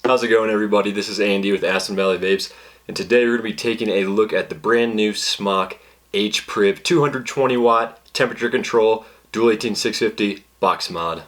How's it going, everybody? This is Andy with Aspen Valley Vapes, and today we're going to be taking a look at the brand new Smok H-Priv 220 watt temperature control dual 18650 box mod.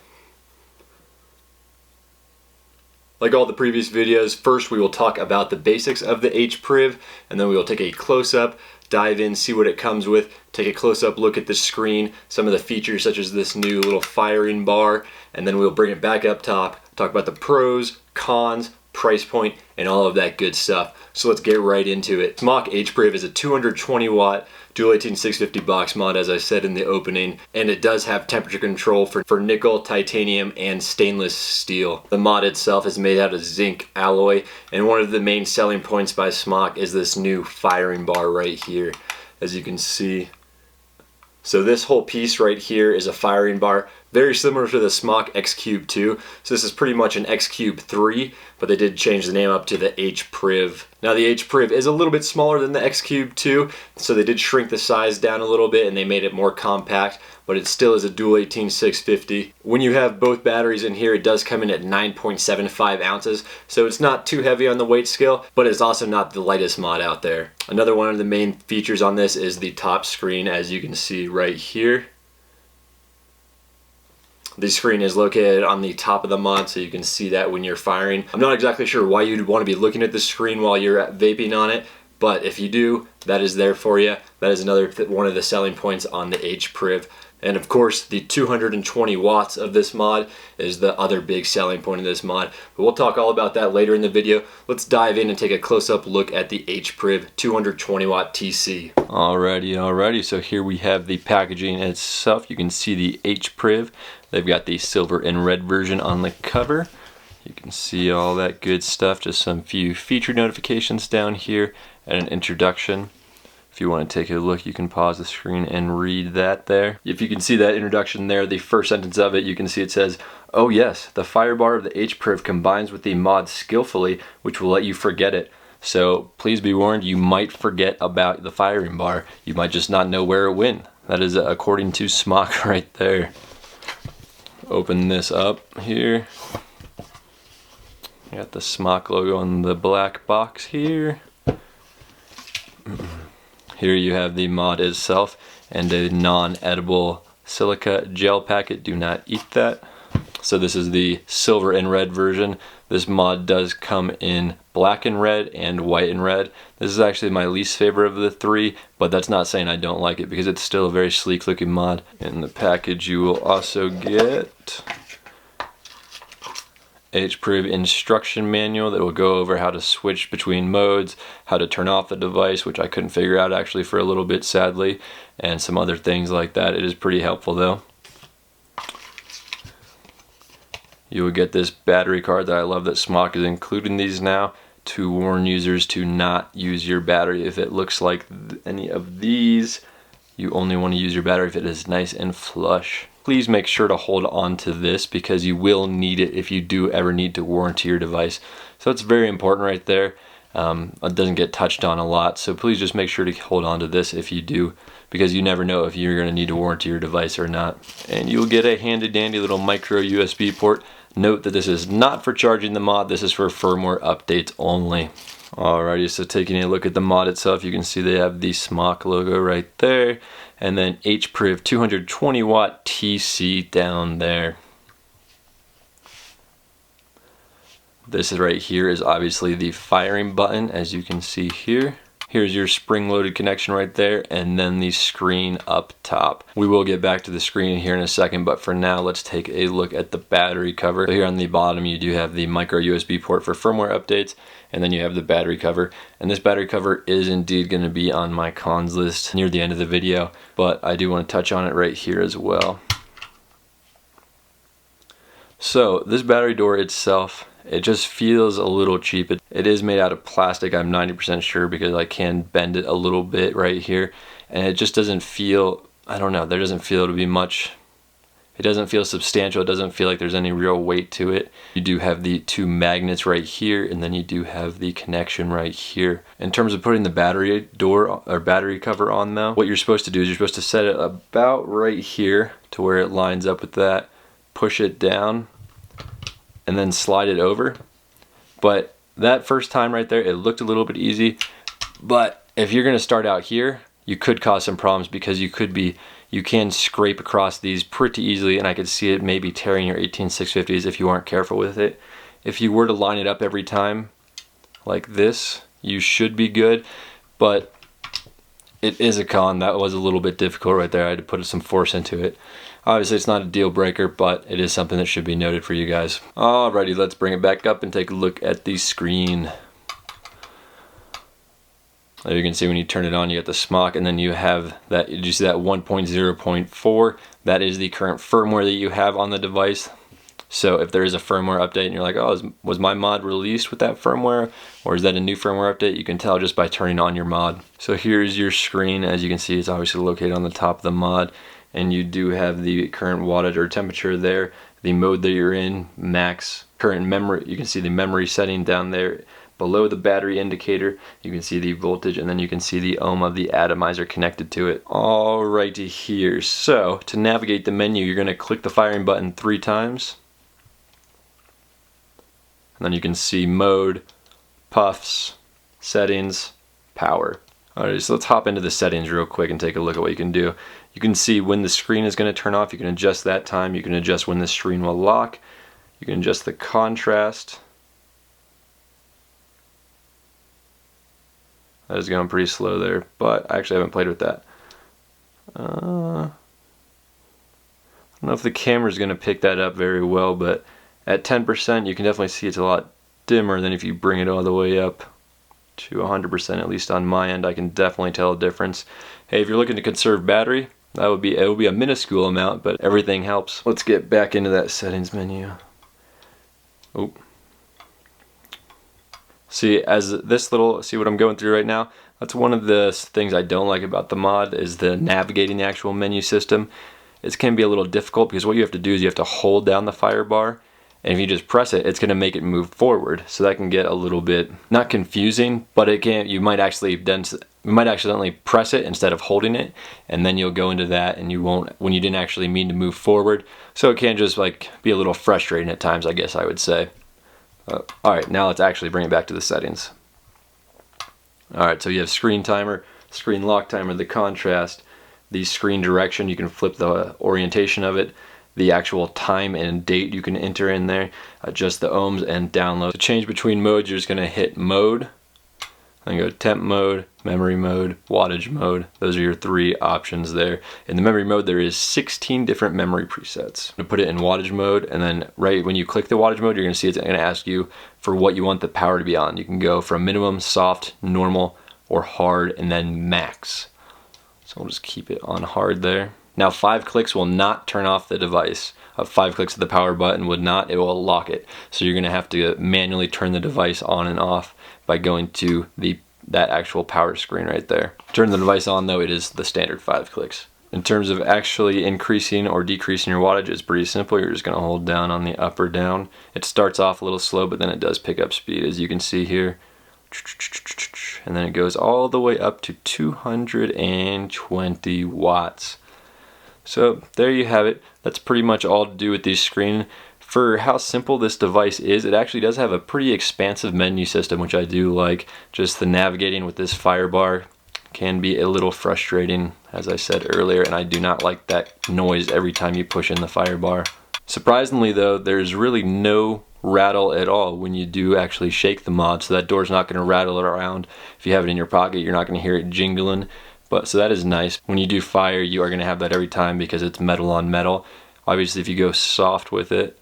Like all the previous videos, first we will talk about the basics of the H-Priv, and then we will take a close-up, dive in, see what it comes with, take a close-up look at the screen, some of the features such as this new little firing bar, and then we'll bring it back up top, talk about the pros, cons, price point, and all of that good stuff. So let's get right into it. Smok H-Priv is a 220 watt dual 18650 box mod, as I said in the opening, and it does have temperature control for nickel, titanium, and stainless steel. The mod itself is made out of zinc alloy, and one of the main selling points by Smok is this new firing bar right here, as you can see. So this whole piece right here is a firing bar, very similar to the Smok X-Cube 2. So this is pretty much an X-Cube 3, but they did change the name up to the H-Priv. Now the H-Priv is a little bit smaller than the X-Cube 2, so they did shrink the size down a little bit and they made it more compact, but it still is a dual 18650. When you have both batteries in here, it does come in at 9.75 ounces, so it's not too heavy on the weight scale, but it's also not the lightest mod out there. Another one of the main features on this is the top screen, as you can see right here. The screen is located on the top of the mod, so you can see that when you're firing. I'm not exactly sure why you'd want to be looking at the screen while you're vaping on it, but if you do, that is there for you. That is another one of the selling points on the H-Priv. And of course, the 220 watts of this mod is the other big selling point of this mod. But we'll talk all about that later in the video. Let's dive in and take a close-up look at the H-Priv 220 watt TC. Alrighty, so here we have the packaging itself. You can see the H-Priv. They've got the silver and red version on the cover. You can see all that good stuff, just some few feature notifications down here and an introduction. If you want to take a look, you can pause the screen and read that there. If you can see that introduction there, the first sentence of it, you can see it says, "Oh yes, the fire bar of the H-Priv combines with the mod skillfully, which will let you forget it." So please be warned, you might forget about the firing bar. You might just not know where it went. That is according to Smok right there. Open this up here. Got the Smok logo on the black box here. Here you have the mod itself and a non-edible silica gel packet. Do not eat that. So this is the silver and red version. This mod does come in black and red and white and red. This is actually my least favorite of the three, but that's not saying I don't like it because it's still a very sleek looking mod. In the package you will also get H-Priv instruction manual that will go over how to switch between modes, how to turn off the device, which I couldn't figure out actually for a little bit sadly, and some other things like that. It is pretty helpful though. You will get this battery card that I love that Smok is including these now to warn users to not use your battery if it looks like any of these. You only want to use your battery if it is nice and flush. Please make sure to hold on to this because you will need it if you do ever need to warranty your device. So it's very important right there. It doesn't get touched on a lot, so please just make sure to hold on to this if you do, because you never know if you're going to need to warranty your device or not. And you'll get a handy dandy little micro USB port. Note that this is not for charging the mod, this is for firmware updates only. Alrighty, so taking a look at the mod itself, you can see they have the Smok logo right there, and then H-Priv 220 watt TC down there. This right here is obviously the firing button, as you can see here. Here's your spring-loaded connection right there, and then the screen up top. We will get back to the screen here in a second, but for now, let's take a look at the battery cover. So here on the bottom, you do have the micro USB port for firmware updates, and then you have the battery cover. And this battery cover is indeed going to be on my cons list near the end of the video, but I do want to touch on it right here as well. So this battery door itself, it just feels a little cheap. It is made out of plastic, I'm 90% sure, because I can bend it a little bit right here, and it just doesn't feel, I don't know, there doesn't feel to be much. It doesn't feel substantial. It doesn't feel like there's any real weight to it. You do have the two magnets right here, and then you do have the connection right here. In terms of putting the battery door or battery cover on though, what you're supposed to do is you're supposed to set it about right here to where it lines up with that, push it down, and then slide it over. But that first time right there, it looked a little bit easy. But if you're gonna start out here, you could cause some problems because you can scrape across these pretty easily, and I could see it maybe tearing your 18650s if you aren't careful with it. If you were to line it up every time like this, you should be good, but it is a con. That was a little bit difficult right there. I had to put some force into it. Obviously it's not a deal breaker, but it is something that should be noted for you guys. Alrighty, let's bring it back up and take a look at the screen. There you can see when you turn it on, you got the Smok, and then you have that, did you see that 1.0.4? That is the current firmware that you have on the device. So if there is a firmware update and you're like, oh, was my mod released with that firmware? Or is that a new firmware update? You can tell just by turning on your mod. So here's your screen. As you can see, it's obviously located on the top of the mod. And you do have the current wattage or temperature there, the mode that you're in, max, current memory. You can see the memory setting down there. Below the battery indicator, you can see the voltage, and then you can see the ohm of the atomizer connected to it. Alrighty here. So to navigate the menu, you're going to click the firing button 3 times. And then you can see mode, puffs, settings, power. Alright, so let's hop into the settings real quick and take a look at what you can do. You can see when the screen is going to turn off. You can adjust that time. You can adjust when the screen will lock. You can adjust the contrast. That is going pretty slow there, but I actually haven't played with that. I don't know if the camera is going to pick that up very well, but at 10% you can definitely see it's a lot dimmer than if you bring it all the way up to 100%. At least on my end, I can definitely tell a difference. Hey, if you're looking to conserve battery, it would be a minuscule amount, but everything helps. Let's get back into that settings menu. Oh. See, as this little, see what I'm going through right now? That's one of the things I don't like about the mod, is the navigating the actual menu system. It can be a little difficult because what you have to do is you have to hold down the fire bar, and if you just press it, it's going to make it move forward. So that can get a little bit, not confusing, but it can, you might accidentally press it instead of holding it, and then you'll go into that and you won't, when you didn't actually mean to move forward. So it can just like be a little frustrating at times, I guess I would say. Alright, now let's actually bring it back to the settings. Alright, so you have screen timer, screen lock timer, the contrast, the screen direction, you can flip the orientation of it, the actual time and date you can enter in there, adjust the ohms and download. To change between modes, you're just going to hit mode, then go temp mode, memory mode, wattage mode. Those are your 3 options there. In the memory mode, there is 16 different memory presets. To put it in wattage mode, and then right when you click the wattage mode, you're going to see it's going to ask you for what you want the power to be on. You can go from minimum, soft, normal, or hard, and then max. So we'll just keep it on hard there. Now 5 clicks will not turn off the device. 5 clicks of the power button would not, it will lock it. So you're going to have to manually turn the device on and off by going to that actual power screen right there. Turn the device on though, it is the standard 5 clicks. In terms of actually increasing or decreasing your wattage, it's pretty simple. You're just going to hold down on the up or down. It starts off a little slow, but then it does pick up speed, as you can see here. And then it goes all the way up to 220 watts. So there you have it. That's pretty much all to do with the screen. For how simple this device is, it actually does have a pretty expansive menu system, which I do like. Just the navigating with this fire bar can be a little frustrating, as I said earlier, and I do not like that noise every time you push in the fire bar. Surprisingly though, there's really no rattle at all when you do actually shake the mod, so that door's not going to rattle around. If you have it in your pocket, you're not going to hear it jingling. But so that is nice. When you do fire, you are going to have that every time because it's metal on metal. Obviously, if you go soft with it,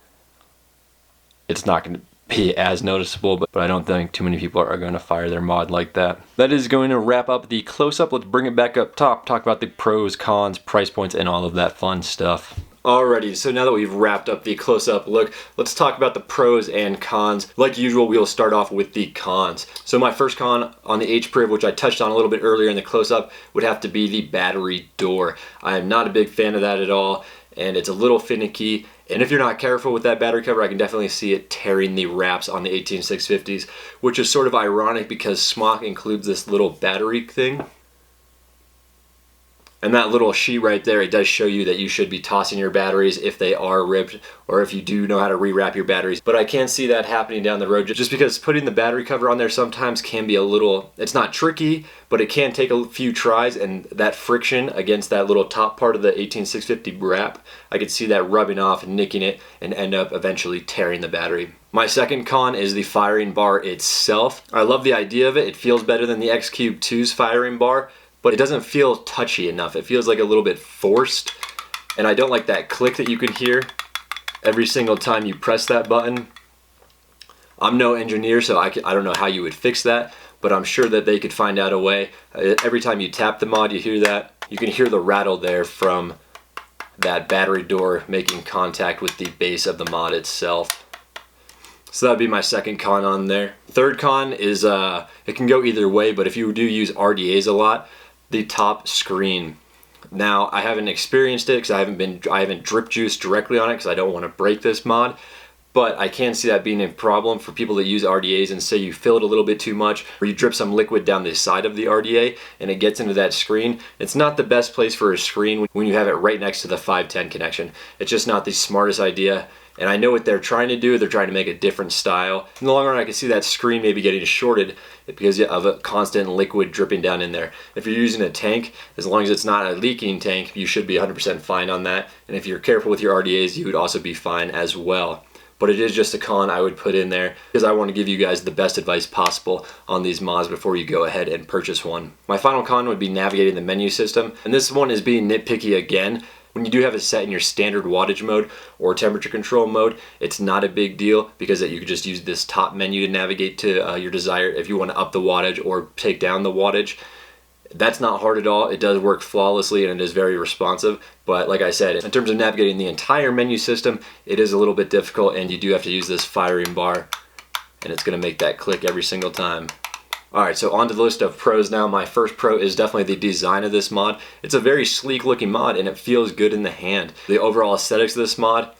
it's not going to be as noticeable, but I don't think too many people are going to fire their mod like that. That is going to wrap up the close-up. Let's bring it back up top, talk about the pros, cons, price points, and all of that fun stuff. Alrighty, so now that we've wrapped up the close-up look, let's talk about the pros and cons. Like usual, we'll start off with the cons. So my first con on the H-Priv, which I touched on a little bit earlier in the close-up, would have to be the battery door. I am not a big fan of that at all, and it's a little finicky. And if you're not careful with that battery cover, I can definitely see it tearing the wraps on the 18650s, which is sort of ironic because Smok includes this little battery thing. And that little sheet right there, it does show you that you should be tossing your batteries if they are ripped, or if you do know how to rewrap your batteries. But I can't see that happening down the road, just because putting the battery cover on there sometimes can be a little, it's not tricky, but it can take a few tries, and that friction against that little top part of the 18650 wrap, I could see that rubbing off and nicking it and end up eventually tearing the battery. My second con is the firing bar itself. I love the idea of it. It feels better than the X-Cube 2's firing bar, but it doesn't feel touchy enough. It feels like a little bit forced, and I don't like that click that you can hear every single time you press that button. I'm no engineer, so I don't know how you would fix that, but I'm sure that they could find out a way. Every time you tap the mod, you hear that. You can hear the rattle there from that battery door making contact with the base of the mod itself. So that'd be my second con on there. Third con is it can go either way, but if you do use RDAs a lot, the top screen. Now, I haven't experienced it because I haven't drip juiced directly on it because I don't want to break this mod, but I can see that being a problem for people that use RDAs, and say you fill it a little bit too much, or you drip some liquid down the side of the RDA and it gets into that screen. It's not the best place for a screen when you have it right next to the 510 connection. It's just not the smartest idea. And I know what they're trying to do. They're trying to make a different style. In the long run, I can see that screen maybe getting shorted because of a constant liquid dripping down in there. If you're using a tank, as long as it's not a leaking tank, you should be 100% fine on that. And if you're careful with your RDAs, you would also be fine as well. But it is just a con I would put in there because I want to give you guys the best advice possible on these mods before you go ahead and purchase one. My final con would be navigating the menu system. And this one is being nitpicky again. When you do have it set in your standard wattage mode or temperature control mode, it's not a big deal because you could just use this top menu to navigate to your desire if you want to up the wattage or take down the wattage. That's not hard at all. It does work flawlessly and it is very responsive. But like I said, in terms of navigating the entire menu system, it is a little bit difficult, and you do have to use this firing bar, and it's going to make that click every single time. Alright, so on to the list of pros now. My first pro is definitely the design of this mod. It's a very sleek looking mod and it feels good in the hand. The overall aesthetics of this mod,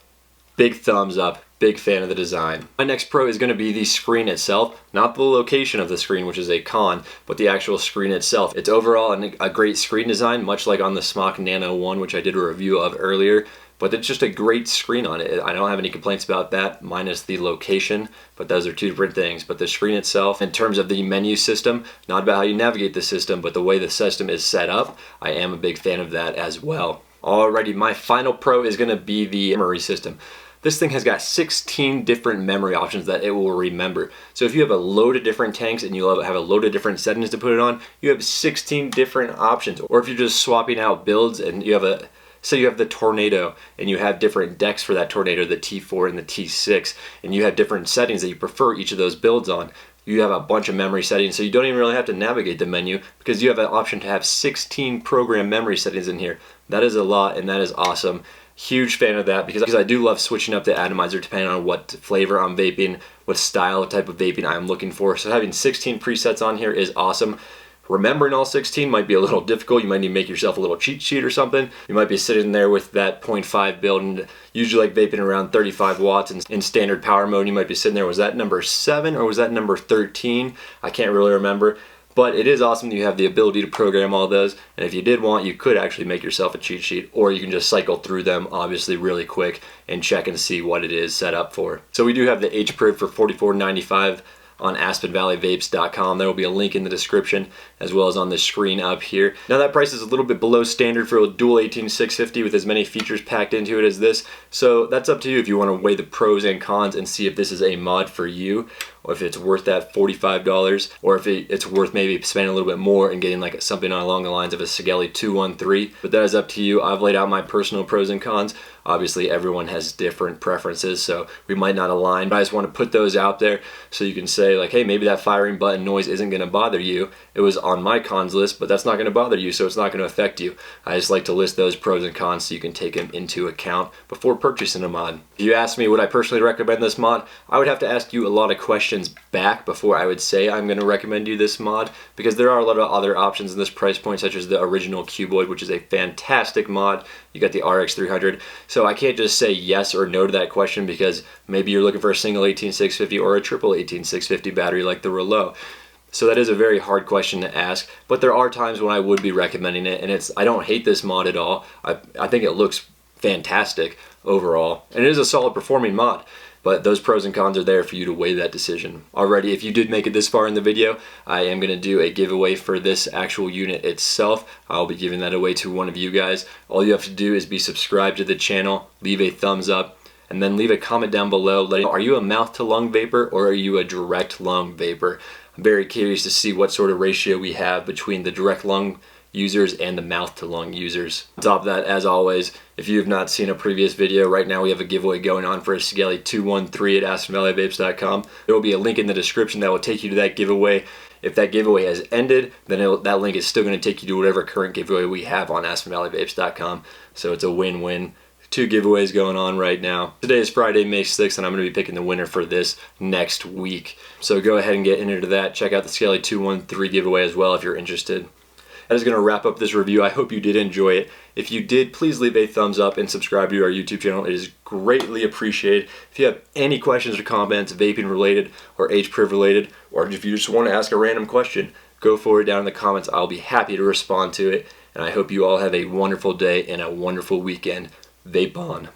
big thumbs up. Big fan of the design. My next pro is going to be the screen itself, not the location of the screen, which is a con, but the actual screen itself. It's overall a great screen design, much like on the Smok Nano 1, which I did a review of earlier. But it's just a great screen on it. I don't have any complaints about that, minus the location, but those are two different things. But the screen itself, in terms of the menu system, not about how you navigate the system, but the way the system is set up, I am a big fan of that as well. Alrighty, my final pro is going to be the memory system. This thing has got 16 different memory options that it will remember. So if you have a load of different tanks and you have a load of different settings to put it on, you have 16 different options. Or if you're just swapping out builds and you have say you have the Tornado and you have different decks for that Tornado, the T4 and the T6, and you have different settings that you prefer each of those builds on. You have a bunch of memory settings, so you don't even really have to navigate the menu because you have an option to have 16 program memory settings in here. That is a lot, and that is awesome. Huge fan of that because I do love switching up the atomizer depending on what flavor I'm vaping, what style type of vaping I'm looking for. So having 16 presets on here is awesome. Remembering all 16 might be a little difficult. You might need to make yourself a little cheat sheet or something. You might be sitting there with that 0.5 build and usually like vaping around 35 watts in standard power mode. You might be sitting there, was that number 7 or was that number 13? I can't really remember. But it is awesome that you have the ability to program all those, and if you did want, you could actually make yourself a cheat sheet, or you can just cycle through them obviously really quick and check and see what it is set up for. So we do have the H-Priv for $44.95 on AspenValleyVapes.com. There will be a link in the description as well as on the screen up here. Now that price is a little bit below standard for a dual 18650 with as many features packed into it as this, so that's up to you if you want to weigh the pros and cons and see if this is a mod for you, or if it's worth that $45, or if it's worth maybe spending a little bit more and getting like something along the lines of a Sigeli 213. But that is up to you. I've laid out my personal pros and cons. Obviously everyone has different preferences, so we might not align, but I just want to put those out there so you can say like, hey, maybe that firing button noise isn't going to bother you. It was on my cons list, but that's not going to bother you, so it's not going to affect you. I just like to list those pros and cons so you can take them into account before purchasing a mod. If you ask me would I personally recommend this mod, I would have to ask you a lot of questions back before I would say I'm going to recommend you this mod, because there are a lot of other options in this price point, such as the original Cuboid, which is a fantastic mod. You got the RX300, so I can't just say yes or no to that question because maybe you're looking for a single 18650 or a triple 18650 battery like the Rouleau. So that is a very hard question to ask, but there are times when I would be recommending it, and I don't hate this mod at all. I think it looks fantastic overall, and it is a solid performing mod, but those pros and cons are there for you to weigh that decision. Alrighty, if you did make it this far in the video, I am going to do a giveaway for this actual unit itself. I'll be giving that away to one of you guys. All you have to do is be subscribed to the channel, leave a thumbs up, and then leave a comment down below letting are you a mouth to lung vapor or are you a direct lung vapor? I'm very curious to see what sort of ratio we have between the direct lung users and the mouth to lung users. On top of that, as always, if you have not seen a previous video, right now we have a giveaway going on for a Skelly 213 at AspenValleyVapes.com. There will be a link in the description that will take you to that giveaway. If that giveaway has ended, then that link is still going to take you to whatever current giveaway we have on AspenValleyVapes.com. So it's a win-win. 2 giveaways going on right now. Today is Friday, May 6th, and I'm going to be picking the winner for this next week. So go ahead and get into that. Check out the Skelly 213 giveaway as well if you're interested. That is going to wrap up this review. I hope you did enjoy it. If you did, please leave a thumbs up and subscribe to our YouTube channel. It is greatly appreciated. If you have any questions or comments, vaping related or HPRIV related, or if you just want to ask a random question, go forward down in the comments. I'll be happy to respond to it. And I hope you all have a wonderful day and a wonderful weekend. Vape on.